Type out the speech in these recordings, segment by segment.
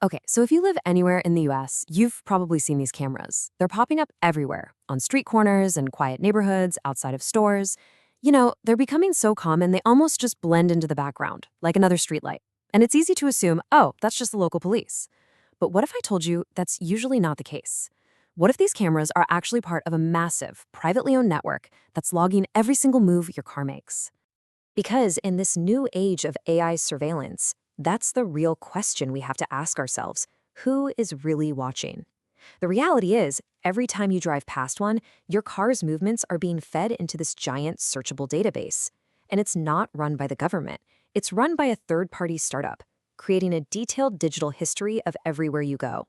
Okay, so if you live anywhere in the US, you've probably seen these cameras. They're popping up everywhere, on street corners and quiet neighborhoods, outside of stores. They're becoming so common they almost just blend into the background, like another streetlight. And it's easy to assume, oh, that's just the local police. But what if I told you that's usually not the case? What if these cameras are actually part of a massive, privately owned network that's logging every single move your car makes? Because in this new age of AI surveillance, that's the real question we have to ask ourselves. Who is really watching? The reality is, every time you drive past one, your car's movements are being fed into this giant searchable database. And it's not run by the government. It's run by a third-party startup, creating a detailed digital history of everywhere you go.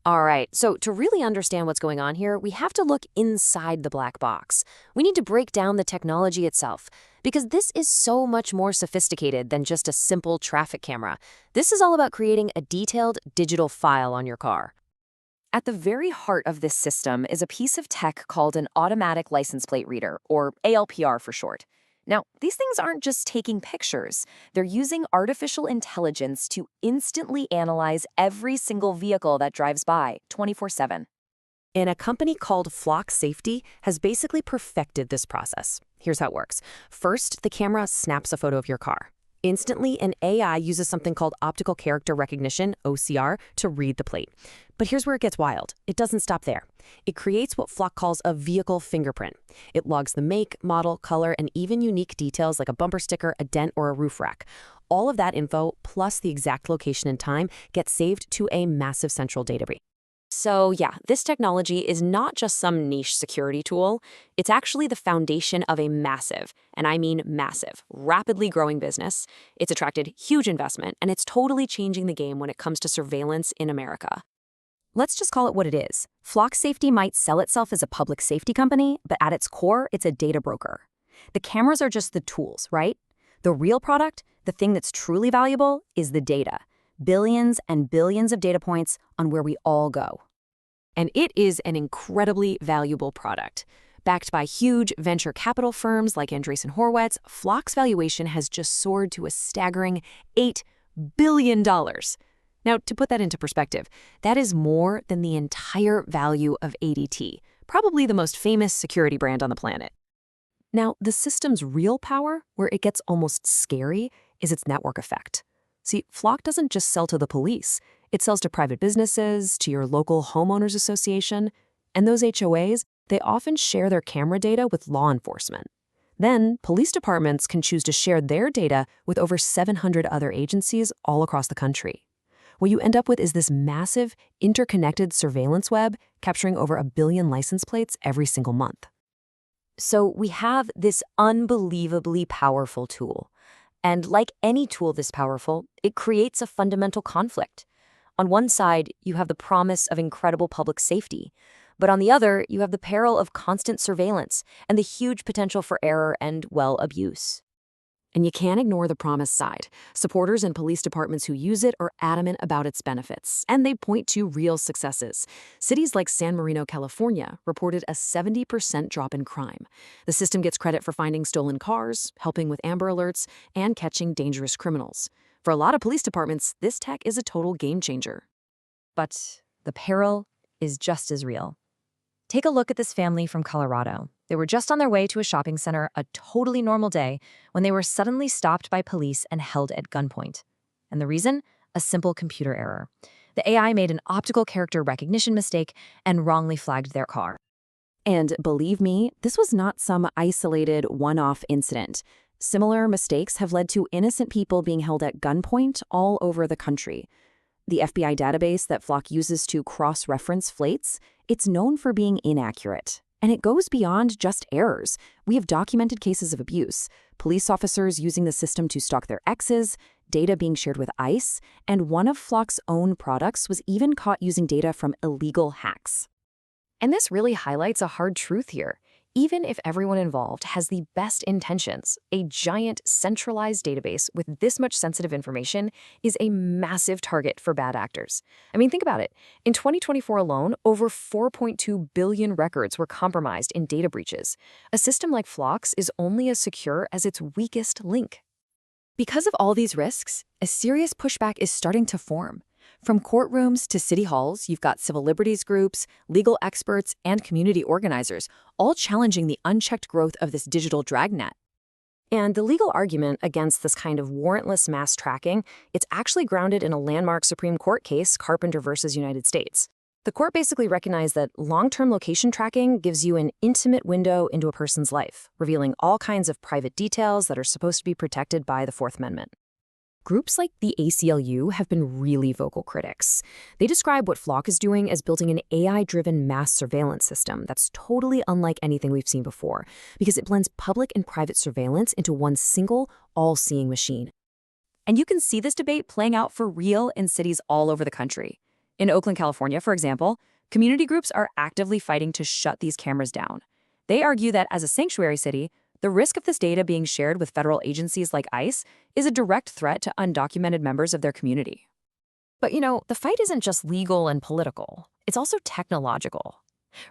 All right, so to really understand what's going on here, we have to look inside the black box. We need to break down the technology itself, because this is so much more sophisticated than just a simple traffic camera. This is all about creating a detailed digital file on your car. At the very heart of this system is a piece of tech called an automatic license plate reader, or ALPR for short. Now, these things aren't just taking pictures. They're using artificial intelligence to instantly analyze every single vehicle that drives by 24/7. And a company called Flock Safety has basically perfected this process. Here's how it works. First, the camera snaps a photo of your car. Instantly, an AI uses something called optical character recognition, OCR, to read the plate. But here's where it gets wild. It doesn't stop there. It creates what Flock calls a vehicle fingerprint. It logs the make, model, color, and even unique details like a bumper sticker, a dent, or a roof rack. All of that info, plus the exact location and time, gets saved to a massive central database. So yeah, this technology is not just some niche security tool. It's actually the foundation of a massive, and I mean massive, rapidly growing business. It's attracted huge investment, and it's totally changing the game when it comes to surveillance in America. Let's just call it what it is. Flock Safety might sell itself as a public safety company, but at its core, it's a data broker. The cameras are just the tools, right? The real product, the thing that's truly valuable, is the data. Billions and billions of data points on where we all go. And it is an incredibly valuable product. Backed by huge venture capital firms like Andreessen Horowitz, Flock's valuation has just soared to a staggering $8 billion. Now, to put that into perspective, that is more than the entire value of ADT, probably the most famous security brand on the planet. Now, the system's real power, where it gets almost scary, is its network effect. See, Flock doesn't just sell to the police. It sells to private businesses, to your local homeowners association, and those HOAs, they often share their camera data with law enforcement. Then, police departments can choose to share their data with over 700 other agencies all across the country. What you end up with is this massive, interconnected surveillance web capturing over 1 billion license plates every single month. So we have this unbelievably powerful tool. And like any tool this powerful, it creates a fundamental conflict. On one side, you have the promise of incredible public safety, but on the other, you have the peril of constant surveillance and the huge potential for error and, well, abuse. And you can't ignore the promise side. Supporters and police departments who use it are adamant about its benefits, and they point to real successes. Cities like San Marino, California, reported a 70% drop in crime. The system gets credit for finding stolen cars, helping with Amber Alerts, and catching dangerous criminals. For a lot of police departments, this tech is a total game changer. But the peril is just as real. Take a look at this family from Colorado. They were just on their way to a shopping center, a totally normal day, when they were suddenly stopped by police and held at gunpoint. And the reason? A simple computer error. The AI made an optical character recognition mistake and wrongly flagged their car. And believe me, this was not some isolated one-off incident. Similar mistakes have led to innocent people being held at gunpoint all over the country. The FBI database that Flock uses to cross-reference flates, it's known for being inaccurate. And it goes beyond just errors. We have documented cases of abuse, police officers using the system to stalk their exes, data being shared with ICE, and one of Flock's own products was even caught using data from illegal hacks. And this really highlights a hard truth here. Even if everyone involved has the best intentions, a giant centralized database with this much sensitive information is a massive target for bad actors. I mean, think about it. In 2024 alone, over 4.2 billion records were compromised in data breaches. A system like Flock's is only as secure as its weakest link. Because of all these risks, a serious pushback is starting to form. From courtrooms to city halls, you've got civil liberties groups, legal experts, and community organizers, all challenging the unchecked growth of this digital dragnet. And the legal argument against this kind of warrantless mass tracking, it's actually grounded in a landmark Supreme Court case, Carpenter versus United States. The court basically recognized that long-term location tracking gives you an intimate window into a person's life, revealing all kinds of private details that are supposed to be protected by the Fourth Amendment. Groups like the ACLU have been really vocal critics. They describe what Flock is doing as building an AI-driven mass surveillance system that's totally unlike anything we've seen before, because it blends public and private surveillance into one single, all-seeing machine. And you can see this debate playing out for real in cities all over the country. In Oakland, California, for example, community groups are actively fighting to shut these cameras down. They argue that as a sanctuary city, the risk of this data being shared with federal agencies like ICE is a direct threat to undocumented members of their community. But the fight isn't just legal and political. It's also technological.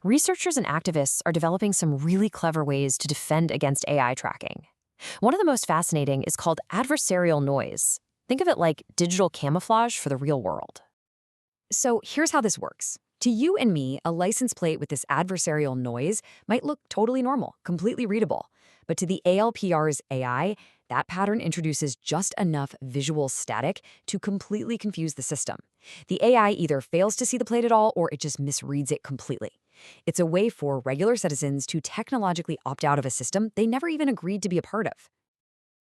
Researchers and activists are developing some really clever ways to defend against AI tracking. One of the most fascinating is called adversarial noise. Think of it like digital camouflage for the real world. So here's how this works. To you and me, a license plate with this adversarial noise might look totally normal, completely readable. But to the ALPR's AI, that pattern introduces just enough visual static to completely confuse the system. The AI either fails to see the plate at all or it just misreads it completely. It's a way for regular citizens to technologically opt out of a system they never even agreed to be a part of.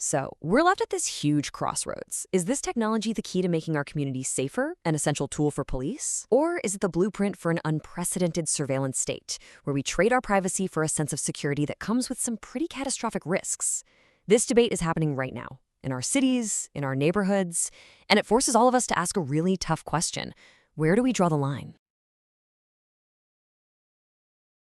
So, we're left at this huge crossroads. Is this technology the key to making our community safer, an essential tool for police? Or is it the blueprint for an unprecedented surveillance state, where we trade our privacy for a sense of security that comes with some pretty catastrophic risks? This debate is happening right now, in our cities, in our neighborhoods, and it forces all of us to ask a really tough question. Where do we draw the line?